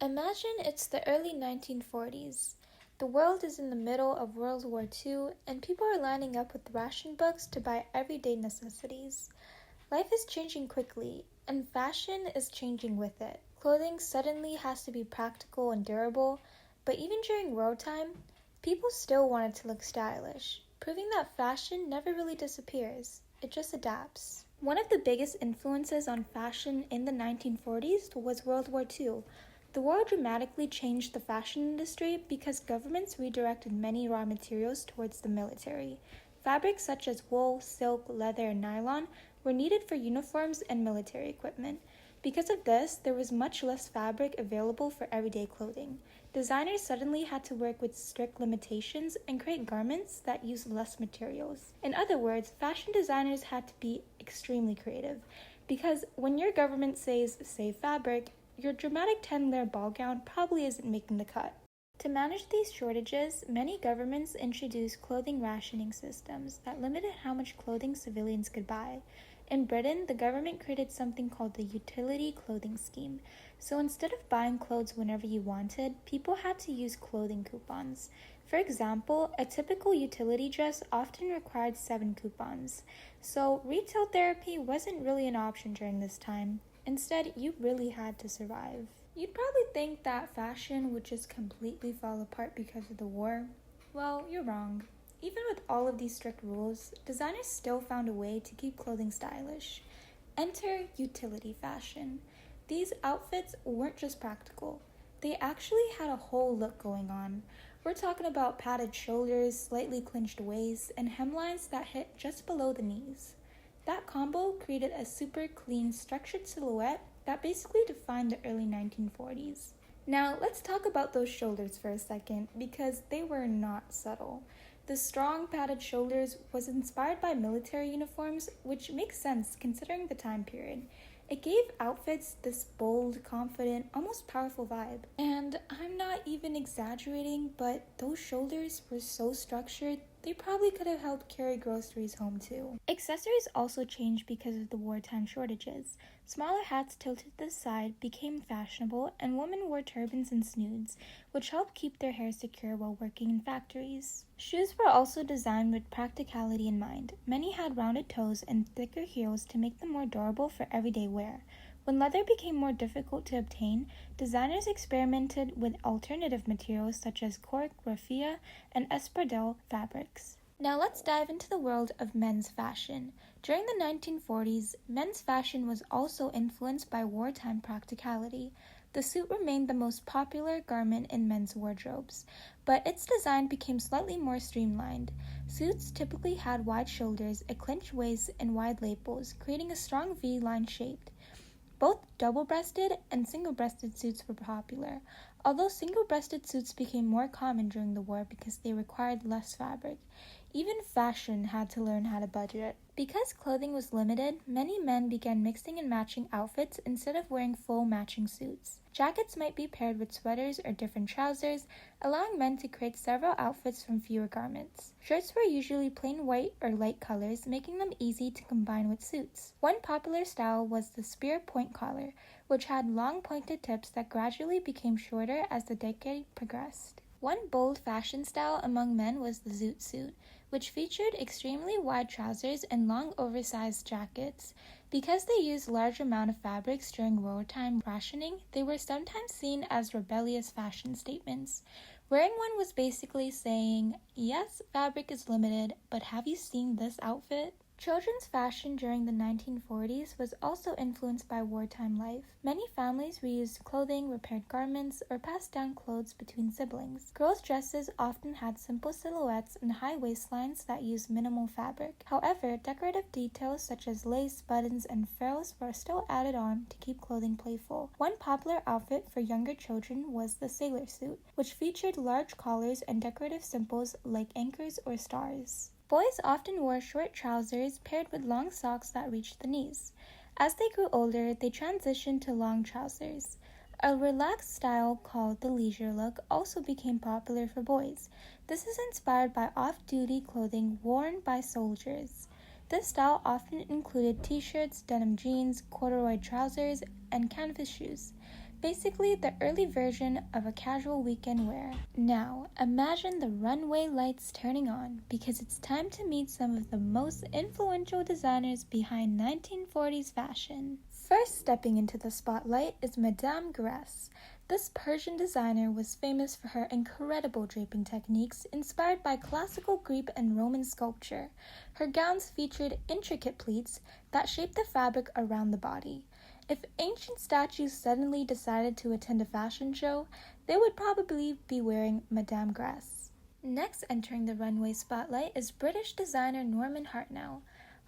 Imagine it's the early 1940s. The world is in the middle of World War II, and people are lining up with ration books to buy everyday necessities. Life is changing quickly, and fashion is changing with it. Clothing suddenly has to be practical and durable, but even during wartime, people still wanted to look stylish, proving that fashion never really disappears, it just adapts. One of the biggest influences on fashion in the 1940s was World War II. The war dramatically changed the fashion industry because governments redirected many raw materials towards the military. Fabrics such as wool, silk, leather, and nylon were needed for uniforms and military equipment. Because of this, there was much less fabric available for everyday clothing. Designers suddenly had to work with strict limitations and create garments that used less materials. In other words, fashion designers had to be extremely creative because when your government says save fabric, your dramatic 10-layer ball gown probably isn't making the cut. To manage these shortages, many governments introduced clothing rationing systems that limited how much clothing civilians could buy. In Britain, the government created something called the Utility Clothing Scheme. So instead of buying clothes whenever you wanted, people had to use clothing coupons. For example, a typical utility dress often required 7 coupons. So retail therapy wasn't really an option during this time. Instead, you really had to survive. You'd probably think that fashion would just completely fall apart because of the war. Well, you're wrong. Even with all of these strict rules, designers still found a way to keep clothing stylish. Enter utility fashion. These outfits weren't just practical, they actually had a whole look going on. We're talking about padded shoulders, slightly clinched waists, and hemlines that hit just below the knees. That combo created a super clean, structured silhouette that basically defined the early 1940s. Now, let's talk about those shoulders for a second because they were not subtle. The strong padded shoulders was inspired by military uniforms, which makes sense considering the time period. It gave outfits this bold, confident, almost powerful vibe. And I'm not even exaggerating, but those shoulders were so structured, they probably could have helped carry groceries home too. Accessories also changed because of the wartime shortages. Smaller hats tilted to the side became fashionable, and women wore turbans and snoods, which helped keep their hair secure while working in factories. Shoes were also designed with practicality in mind. Many had rounded toes and thicker heels to make them more durable for everyday wear. When leather became more difficult to obtain, designers experimented with alternative materials such as cork, raffia, and espadrille fabrics. Now let's dive into the world of men's fashion. During the 1940s, men's fashion was also influenced by wartime practicality. The suit remained the most popular garment in men's wardrobes, but its design became slightly more streamlined. Suits typically had wide shoulders, a clinched waist, and wide lapels, creating a strong V-line shape. Both double-breasted and single-breasted suits were popular, although single-breasted suits became more common during the war because they required less fabric. Even fashion had to learn how to budget. Because clothing was limited, many men began mixing and matching outfits instead of wearing full matching suits. Jackets might be paired with sweaters or different trousers, allowing men to create several outfits from fewer garments. Shirts were usually plain white or light colors, making them easy to combine with suits. One popular style was the spear point collar, which had long pointed tips that gradually became shorter as the decade progressed. One bold fashion style among men was the zoot suit, which featured extremely wide trousers and long oversized jackets. Because they used large amount of fabrics during wartime rationing, they were sometimes seen as rebellious fashion statements. Wearing one was basically saying, yes, fabric is limited, but have you seen this outfit? Children's fashion during the 1940s was also influenced by wartime life. Many families reused clothing, repaired garments, or passed down clothes between siblings. Girls' dresses often had simple silhouettes and high waistlines that used minimal fabric. However, decorative details such as lace, buttons, and frills were still added on to keep clothing playful. One popular outfit for younger children was the sailor suit, which featured large collars and decorative symbols like anchors or stars. Boys often wore short trousers paired with long socks that reached the knees. As they grew older, they transitioned to long trousers. A relaxed style called the leisure look also became popular for boys. This is inspired by off-duty clothing worn by soldiers. This style often included t-shirts, denim jeans, corduroy trousers, and canvas shoes. basically the early version of a casual weekend wear. Now, imagine the runway lights turning on because it's time to meet some of the most influential designers behind 1940s fashion. First stepping into the spotlight is Madame Grès. This Persian designer was famous for her incredible draping techniques inspired by classical Greek and Roman sculpture. Her gowns featured intricate pleats that shaped the fabric around the body. If ancient statues suddenly decided to attend a fashion show, they would probably be wearing Madame Grès. Next entering the runway spotlight is British designer Norman Hartnell.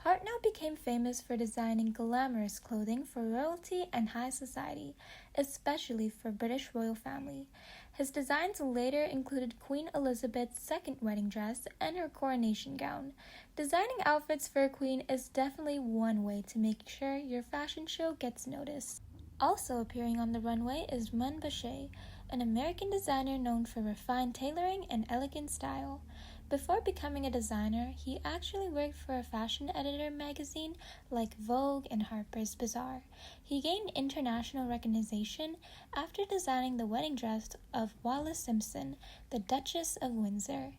Hartnell became famous for designing glamorous clothing for royalty and high society, especially for British royal family. His designs later included Queen Elizabeth's second wedding dress and her coronation gown. Designing outfits for a queen is definitely one way to make sure your fashion show gets noticed. Also appearing on the runway is Mun Bashir, an American designer known for refined tailoring and elegant style. Before becoming a designer, he actually worked for a fashion editor magazine like Vogue and Harper's Bazaar. He gained international recognition after designing the wedding dress of Wallis Simpson, the Duchess of Windsor.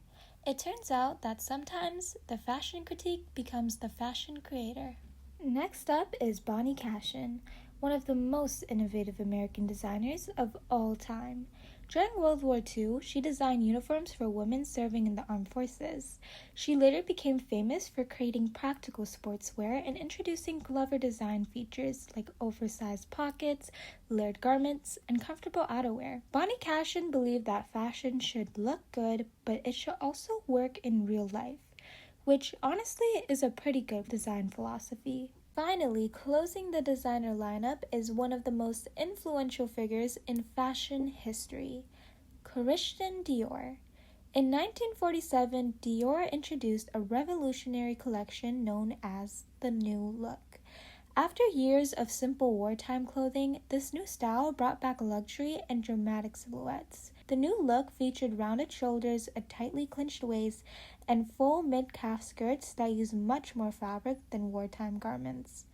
It turns out that sometimes the fashion critique becomes the fashion creator. Next up is Bonnie Cashin, one of the most innovative American designers of all time. During World War II, she designed uniforms for women serving in the armed forces. She later became famous for creating practical sportswear and introducing clever design features like oversized pockets, layered garments, and comfortable outerwear. Bonnie Cashin believed that fashion should look good, but it should also work in real life, which honestly is a pretty good design philosophy. Finally, closing the designer lineup is one of the most influential figures in fashion history, Christian Dior. In 1947, Dior introduced a revolutionary collection known as the New Look. After years of simple wartime clothing, this new style brought back luxury and dramatic silhouettes. The new look featured rounded shoulders, a tightly clinched waist, and full mid-calf skirts that used much more fabric than wartime garments.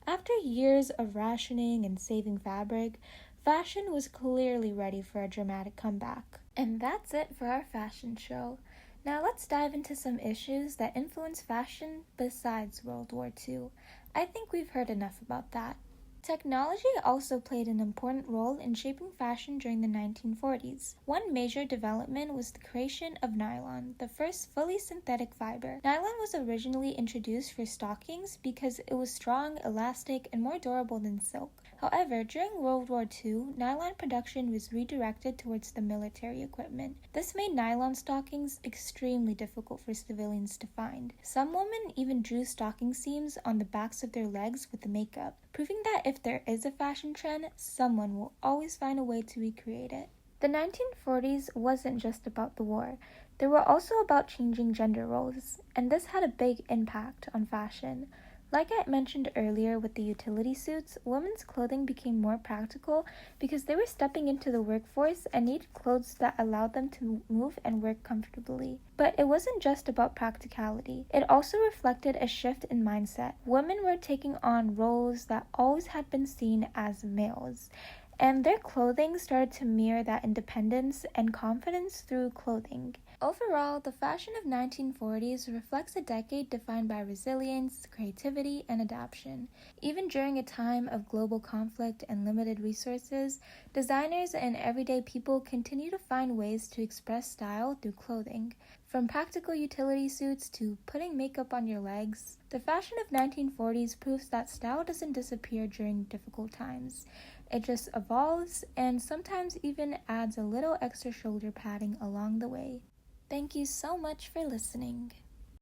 After years of rationing and saving fabric, fashion was clearly ready for a dramatic comeback. And that's it for our fashion show. Now let's dive into some issues that influence fashion besides World War II. I think we've heard enough about that. Technology also played an important role in shaping fashion during the 1940s. One major development was the creation of nylon, the first fully synthetic fiber. Nylon was originally introduced for stockings because it was strong, elastic, and more durable than silk. However, during World War II, nylon production was redirected towards the military equipment. This made nylon stockings extremely difficult for civilians to find. Some women even drew stocking seams on the backs of their legs with makeup, proving that if there is a fashion trend, someone will always find a way to recreate it. The 1940s wasn't just about the war. They were also about changing gender roles, and this had a big impact on fashion. Like I mentioned earlier with the utility suits, women's clothing became more practical because they were stepping into the workforce and needed clothes that allowed them to move and work comfortably. But it wasn't just about practicality. It also reflected a shift in mindset. Women were taking on roles that always had been seen as males, and their clothing started to mirror that independence and confidence through clothing. Overall, the fashion of 1940s reflects a decade defined by resilience, creativity, and adaptation. Even during a time of global conflict and limited resources, designers and everyday people continue to find ways to express style through clothing. From practical utility suits to putting makeup on your legs, the fashion of 1940s proves that style doesn't disappear during difficult times. It just evolves and sometimes even adds a little extra shoulder padding along the way. Thank you so much for listening.